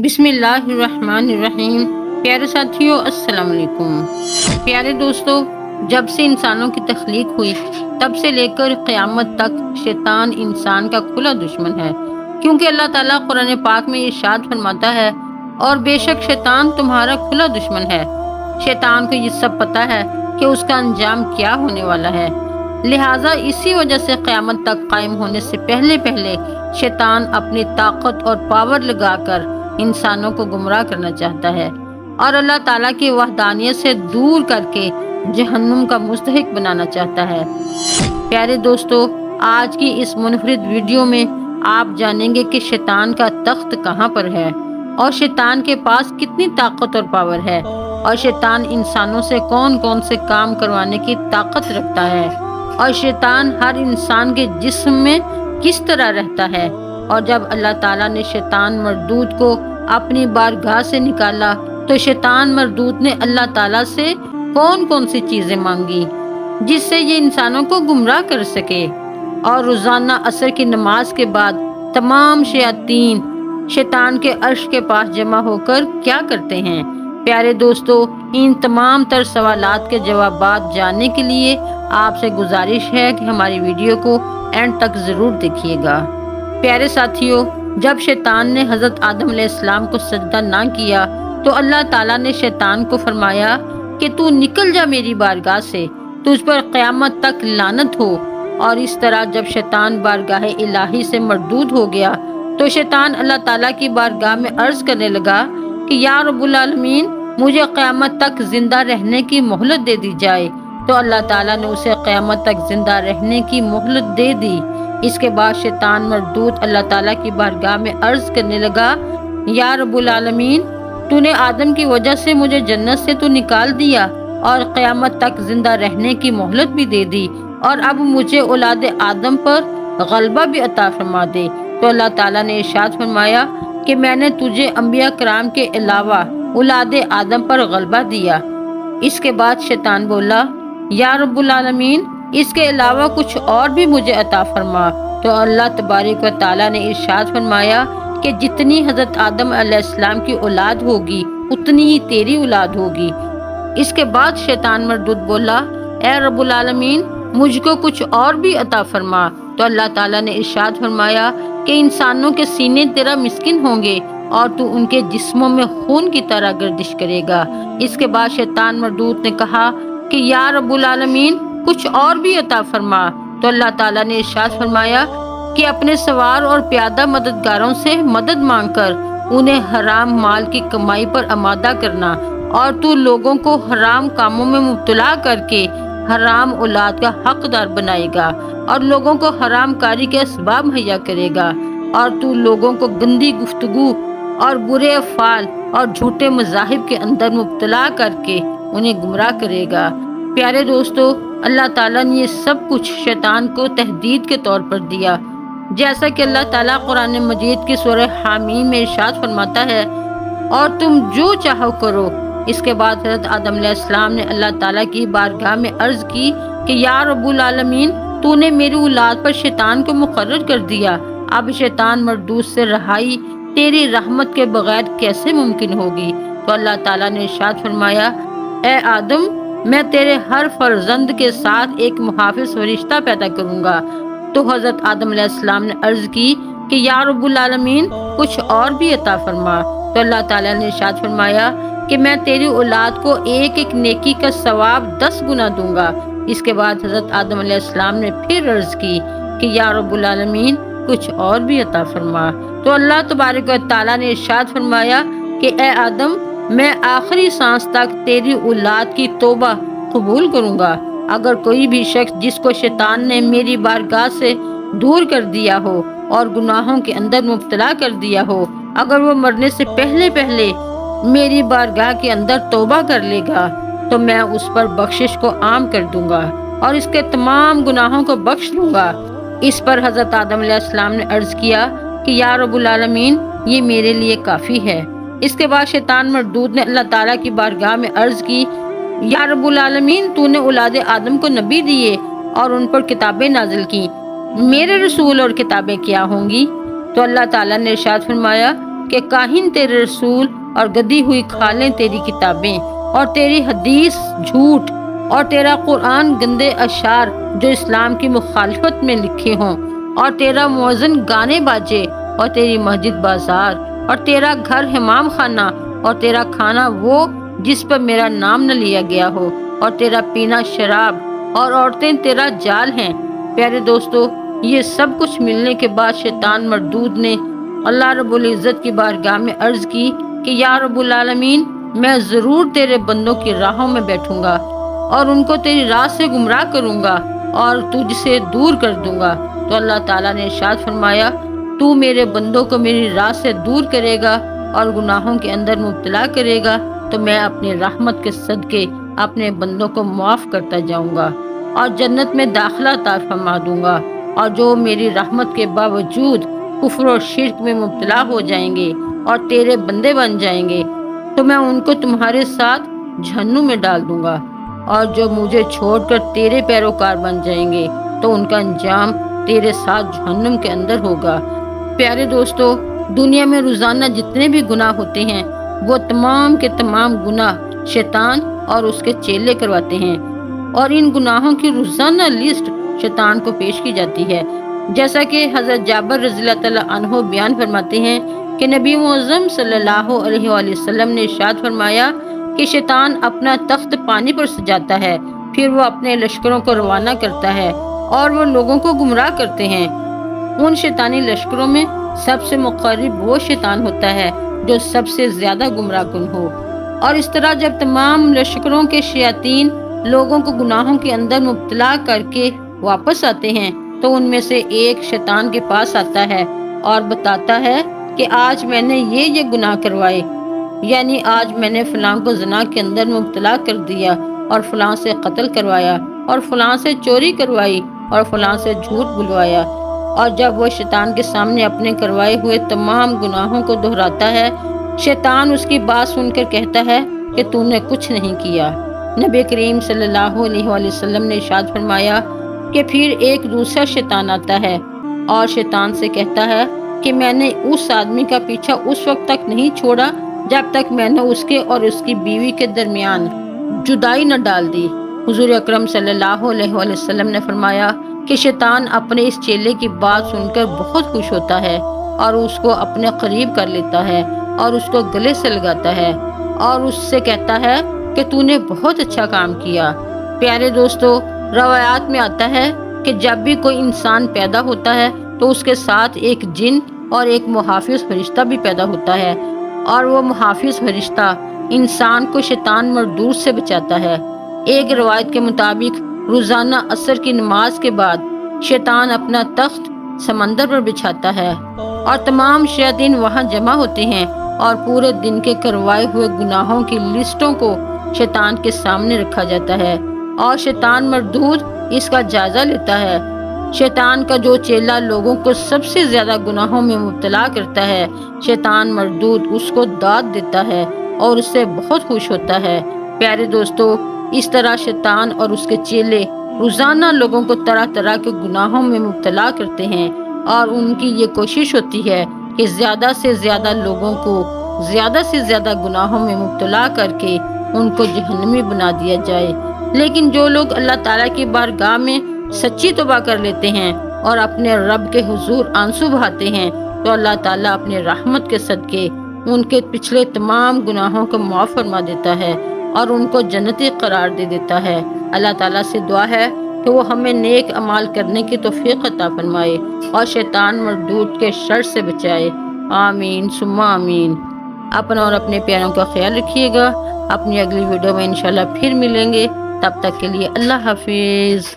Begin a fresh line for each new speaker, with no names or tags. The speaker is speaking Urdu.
بسم اللہ الرحمن الرحیم۔ پیارے ساتھیوں، السلام علیکم۔ پیارے دوستو، جب سے انسانوں کی تخلیق ہوئی تب سے لے کر قیامت تک شیطان انسان کا کھلا دشمن ہے، کیونکہ اللہ تعالیٰ قرآن پاک میں ارشاد فرماتا ہے، اور بے شک شیطان تمہارا کھلا دشمن ہے۔ شیطان کو یہ سب پتا ہے کہ اس کا انجام کیا ہونے والا ہے، لہٰذا اسی وجہ سے قیامت تک قائم ہونے سے پہلے شیطان اپنی طاقت اور پاور لگا کر انسانوں کو گمراہ کرنا چاہتا ہے اور اللہ تعالیٰ کی وحدانیت سے دور کر کے جہنم کا مستحق بنانا چاہتا ہے۔ پیارے دوستو، آج کی اس منفرد ویڈیو میں آپ جانیں گے کہ شیطان کا تخت کہاں پر ہے، اور شیطان کے پاس کتنی طاقت اور پاور ہے، اور شیطان انسانوں سے کون کون سے کام کروانے کی طاقت رکھتا ہے، اور شیطان ہر انسان کے جسم میں کس طرح رہتا ہے، اور جب اللہ تعالیٰ نے شیطان مردود کو اپنی بارگاہ سے نکالا تو شیطان مردود نے اللہ تعالیٰ سے کون کون سی چیزیں مانگی جس سے یہ انسانوں کو گمراہ کر سکے، اور روزانہ عصر کی نماز کے بعد تمام شیاطین شیطان کے عرش کے پاس جمع ہو کر کیا کرتے ہیں۔ پیارے دوستو، ان تمام تر سوالات کے جوابات جاننے کے لیے آپ سے گزارش ہے کہ ہماری ویڈیو کو اینڈ تک ضرور دیکھیے گا۔ پیارے ساتھیوں، جب شیطان نے حضرت آدم علیہ السلام کو سجدہ نہ کیا تو اللہ تعالیٰ نے شیطان کو فرمایا کہ تو نکل جا میری بارگاہ سے، تجھ پر قیامت تک لعنت ہو۔ اور اس طرح جب شیطان بارگاہ الہی سے مردود ہو گیا تو شیطان اللہ تعالیٰ کی بارگاہ میں عرض کرنے لگا کہ یا رب العالمین، مجھے قیامت تک زندہ رہنے کی مہلت دے دی جائے۔ تو اللہ تعالیٰ نے اسے قیامت تک زندہ رہنے کی مہلت دے دی۔ اس کے بعد شیطان مردود اللہ تعالیٰ کی بارگاہ میں عرض کرنے لگا، یا رب العالمین، تو نے آدم کی وجہ سے مجھے جنت سے تو نکال دیا اور قیامت تک زندہ رہنے کی مہلت بھی دے دی، اور اب مجھے اولاد آدم پر غلبہ بھی عطا فرما دے۔ تو اللہ تعالیٰ نے ارشاد فرمایا کہ میں نے تجھے انبیاء کرام کے علاوہ اولاد آدم پر غلبہ دیا۔ اس کے بعد شیطان بولا، یا رب العالمین، اس کے علاوہ کچھ اور بھی مجھے عطا فرما۔ تو اللہ تبارک و تعالیٰ نے ارشاد فرمایا کہ جتنی حضرت آدم علیہ السلام کی اولاد ہوگی اتنی ہی تیری اولاد ہوگی۔ اس کے بعد شیطان مردود بولا، اے رب العالمین، مجھ کو کچھ اور بھی عطا فرما۔ تو اللہ تعالیٰ نے ارشاد فرمایا کہ انسانوں کے سینے تیرا مسکن ہوں گے اور تو ان کے جسموں میں خون کی طرح گردش کرے گا۔ اس کے بعد شیطان مردود نے کہا کہ یا رب العالمین، کچھ اور بھی عطا فرما۔ تو اللہ تعالیٰ نے ارشاد فرمایا کہ اپنے سوار اور پیادہ مددگاروں سے مدد مانگ کر انہیں حرام مال کی کمائی پر آمادہ کرنا، اور تو لوگوں کو حرام کاموں میں مبتلا کر کے حرام اولاد کا حقدار بنائے گا، اور لوگوں کو حرام کاری کے اسباب مہیا کرے گا، اور تو لوگوں کو گندی گفتگو اور برے افعال اور جھوٹے مذاہب کے اندر مبتلا کر کے انہیں گمراہ کرے گا۔ پیارے دوستو، اللہ تعالیٰ نے یہ سب کچھ شیطان کو تہدید کے طور پر دیا، جیسا کہ اللہ تعالیٰ قرآن مجید کی سورہ حامیم میں ارشاد فرماتا ہے، اور تم جو چاہو کرو۔ اس کے بعد حضرت آدم علیہ السلام نے اللہ تعالیٰ کی بارگاہ میں عرض کی کہ یا رب العالمین، تو نے میری اولاد پر شیطان کو مقرر کر دیا، اب شیطان مردود سے رہائی تیری رحمت کے بغیر کیسے ممکن ہوگی؟ تو اللہ تعالیٰ نے ارشاد فرمایا، اے آدم، میں تیرے ہر فرزند کے ساتھ ایک محافظ فرشتہ پیدا کروں گا۔ تو حضرت آدم علیہ السلام نے عرض کی کہ یا رب العالمین، کچھ اور بھی عطا فرما۔ تو اللہ تعالیٰ نے ارشاد فرمایا کہ میں تیری اولاد کو ایک ایک نیکی کا ثواب 10 گنا دوں گا۔ اس کے بعد حضرت آدم علیہ السلام نے پھر عرض کی کہ یا رب العالمین، کچھ اور بھی عطا فرما۔ تو اللہ تبارک و تعالیٰ نے ارشاد فرمایا کہ اے آدم، میں آخری سانس تک تیری اولاد کی توبہ قبول کروں گا۔ اگر کوئی بھی شخص جس کو شیطان نے میری بارگاہ سے دور کر دیا ہو اور گناہوں کے اندر مبتلا کر دیا ہو، اگر وہ مرنے سے پہلے میری بارگاہ کے اندر توبہ کر لے گا تو میں اس پر بخشش کو عام کر دوں گا اور اس کے تمام گناہوں کو بخش دوں گا۔ اس پر حضرت آدم علیہ السلام نے عرض کیا کہ یا رب العالمین، یہ میرے لیے کافی ہے۔ اس کے بعد شیطان مردود نے اللہ تعالیٰ کی بارگاہ میں عرض کی، یا رب العالمین، تو نے اولاد آدم کو نبی دیے اور ان پر کتابیں نازل کی، میرے رسول اور کتابیں کیا ہوں گی؟ تو اللہ تعالیٰ نے ارشاد فرمایا کہ کاہن تیرے رسول اور گدی ہوئی کھالیں تیری کتابیں، اور تیری حدیث جھوٹ، اور تیرا قرآن گندے اشعار جو اسلام کی مخالفت میں لکھے ہوں، اور تیرا موزن گانے باجے، اور تیری مسجد بازار، اور تیرا گھر حمام خانہ، اور تیرا کھانا وہ جس پر میرا نام نہ لیا گیا ہو، اور تیرا پینا شراب، اور عورتیں تیرا جال ہیں۔ پیارے دوستو، یہ سب کچھ ملنے کے بعد شیطان مردود نے اللہ رب العزت کی بارگاہ میں عرض کی کہ یا رب العالمین، میں ضرور تیرے بندوں کی راہوں میں بیٹھوں گا اور ان کو تیری راہ سے گمراہ کروں گا اور تجھ سے دور کر دوں گا۔ تو اللہ تعالیٰ نے ارشاد فرمایا، تو میرے بندوں کو میری راہ سے دور کرے گا اور گناہوں کے اندر مبتلا کرے گا تو میں اپنی رحمت کے صدقے اپنے بندوں کو معاف کرتا جاؤں گا اور جنت میں داخلہ عطا فرما دوں گا، اور جو میری رحمت کے باوجود کفر و شرک میں مبتلا ہو جائیں گے اور تیرے بندے بن جائیں گے تو میں ان کو تمہارے ساتھ جہنم میں ڈال دوں گا، اور جو مجھے چھوڑ کر تیرے پیروکار بن جائیں گے تو ان کا انجام تیرے ساتھ جہنم کے اندر ہوگا۔ پیارے دوستو، دنیا میں روزانہ جتنے بھی گناہ ہوتے ہیں وہ تمام کے تمام گناہ شیطان اور اس کے چیلے کرواتے ہیں، اور ان گناہوں کی روزانہ لسٹ شیطان کو پیش کی جاتی ہے، جیسا کہ حضرت جابر رضی اللہ تعالیٰ عنہ بیان فرماتے ہیں کہ نبی معظم صلی اللہ علیہ وآلہ وسلم نے ارشاد فرمایا کہ شیطان اپنا تخت پانی پر سجاتا ہے، پھر وہ اپنے لشکروں کو روانہ کرتا ہے اور وہ لوگوں کو گمراہ کرتے ہیں۔ ان شیطانی لشکروں میں سب سے مقرب وہ شیطان ہوتا ہے جو سب سے زیادہ گمراہ کن ہو، اور اس طرح جب تمام لشکروں کے شیاطین لوگوں کو گناہوں کے اندر مبتلا کر کے واپس آتے ہیں تو ان میں سے ایک شیطان کے پاس آتا ہے اور بتاتا ہے کہ آج میں نے یہ گناہ کروائے، یعنی آج میں نے فلاں کو زنا کے اندر مبتلا کر دیا اور فلاں سے قتل کروایا اور فلاں سے چوری کروائی اور فلاں سے جھوٹ بلوایا۔ اور جب وہ شیطان کے سامنے اپنے کروائے ہوئے تمام گناہوں کو دہراتا ہے، شیطان اس کی بات سن کر کہتا ہے کہ تو نے کچھ نہیں کیا۔ نبی کریم صلی اللہ علیہ وآلہ وسلم نے ارشاد فرمایا کہ پھر ایک دوسرا شیطان آتا ہے اور شیطان سے کہتا ہے کہ میں نے اس آدمی کا پیچھا اس وقت تک نہیں چھوڑا جب تک میں نے اس کے اور اس کی بیوی کے درمیان جدائی نہ ڈال دی۔ حضور اکرم صلی اللہ علیہ وآلہ وسلم نے فرمایا کہ شیطان اپنے اس چیلے کی بات سن کر بہت خوش ہوتا ہے اور اس کو اپنے قریب کر لیتا ہے اور اس کو گلے سے لگاتا ہے اور اس سے کہتا ہے کہ تو نے بہت اچھا کام کیا۔ پیارے دوستو، روایات میں آتا ہے کہ جب بھی کوئی انسان پیدا ہوتا ہے تو اس کے ساتھ ایک جن اور ایک محافظ فرشتہ بھی پیدا ہوتا ہے، اور وہ محافظ فرشتہ انسان کو شیطان مردود سے بچاتا ہے۔ ایک روایت کے مطابق روزانہ عصر کی نماز کے بعد شیطان اپنا تخت سمندر پر بچھاتا ہے اور تمام شیاطین وہاں جمع ہوتے ہیں اور پورے دن کے کروائے ہوئے گناہوں کی لسٹوں کو شیطان کے سامنے رکھا جاتا ہے، اور شیطان مردود اس کا جائزہ لیتا ہے۔ شیطان کا جو چیلا لوگوں کو سب سے زیادہ گناہوں میں مبتلا کرتا ہے، شیطان مردود اس کو داد دیتا ہے اور اس سے بہت خوش ہوتا ہے۔ پیارے دوستو، اس طرح شیطان اور اس کے چیلے روزانہ لوگوں کو طرح طرح کے گناہوں میں مبتلا کرتے ہیں، اور ان کی یہ کوشش ہوتی ہے کہ زیادہ سے زیادہ لوگوں کو زیادہ سے زیادہ گناہوں میں مبتلا کر کے ان کو جہنمی بنا دیا جائے۔ لیکن جو لوگ اللہ تعالیٰ کی بارگاہ میں سچی توبہ کر لیتے ہیں اور اپنے رب کے حضور آنسو بہاتے ہیں تو اللہ تعالیٰ اپنے رحمت کے صدقے ان کے پچھلے تمام گناہوں کو معاف فرما دیتا ہے اور ان کو جنتی قرار دے دیتا ہے۔ اللہ تعالیٰ سے دعا ہے کہ وہ ہمیں نیک اعمال کرنے کی توفیق عطا فرمائے اور شیطان مردود کے شر سے بچائے۔ آمین ثم آمین۔ اپنا اور اپنے پیاروں کا خیال رکھیے گا۔ اپنی اگلی ویڈیو میں انشاءاللہ پھر ملیں گے، تب تک کے لیے اللہ حافظ۔